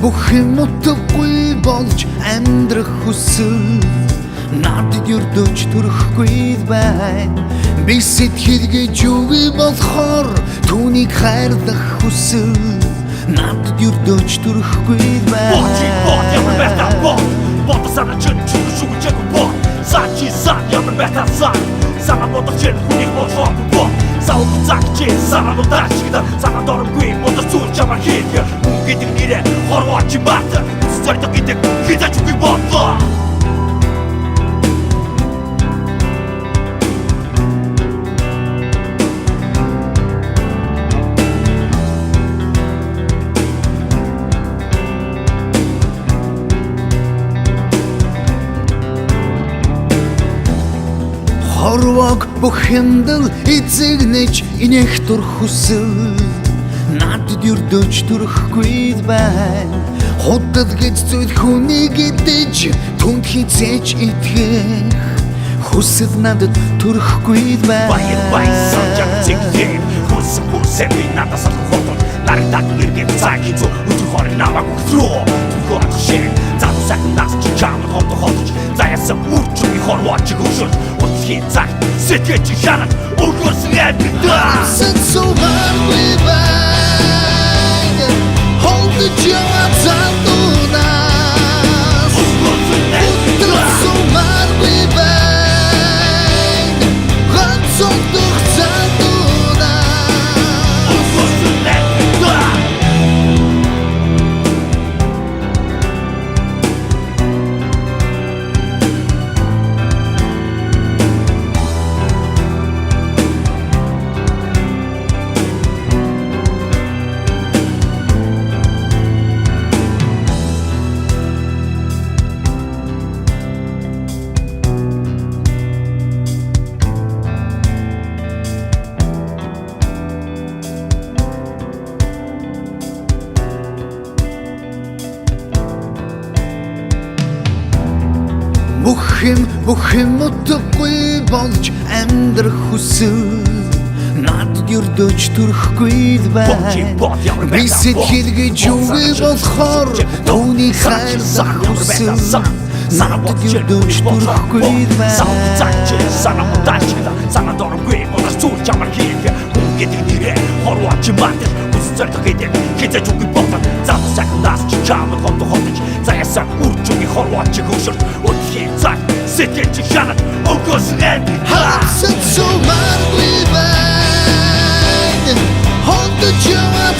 бүх юм утгагүй болж амьдрах хүсэл надад өрдөж төрөхгүй байна. Би сэтгэл гэж үгүй болохоор түүнийг хайрлах хүсэл надад өрдөж төрөхгүй байна. Bota sana çın çünkü şu gücü bu Sanki san yanır beten san Sana moda çın kunik motor bu Sağ ol takçı sana moda çıktı Sana doğru kuyum moda sur çamar hilgi Bu gidim gire horvat çımartı Bu sırta gidip gide çünkü botla Хорвог бүх хэмдэл эзэгнэж инэхтур хүсэл надад өрдөж төрөхгүй байна. Худал гэж зүйл хүнийг идэж түнд хизээч итгэх хүсэл надад төрөхгүй байна. Баяр баясан жагцэгтэй хүсэл хүсэний надад салхотон наритак иргэн цаг хизүү өдөр хорын намаг өгтрөө түгот шиг зам сахнаас чи чамд хотож заяасан үрчүний хорвот чигүүшэл Хитsak, сэтгэж хянах өгөрсөн амьдаа Сэнсүүмаргүй байна Холдож яваад залуунаас Өдрөсүүмаргүй байна Ганцогдох залуунаас Өгөрсөн амьдаа Бүх юм утгагүй болж амьдрах хүсэл надад өрдөж төрөхгүй байна. Би сэтгэл гэж үгүй болохоор түүнийг хайрлах хүсэл надад өрдөж төрөхгүй байна. Sana moda çıktı Sana doğru kuyum moda sur çamar hilgi Bu gidim gire horvat çımartı Bu sırta gidip gide çok important Zatı sakındas çıkamın hotu hotuç Zayasan urçuğu horvat çıkışır Hitsak сэтгэж хянах өгөрсөн амьдаа Сэнсүүмаргүй байна Холдож яваад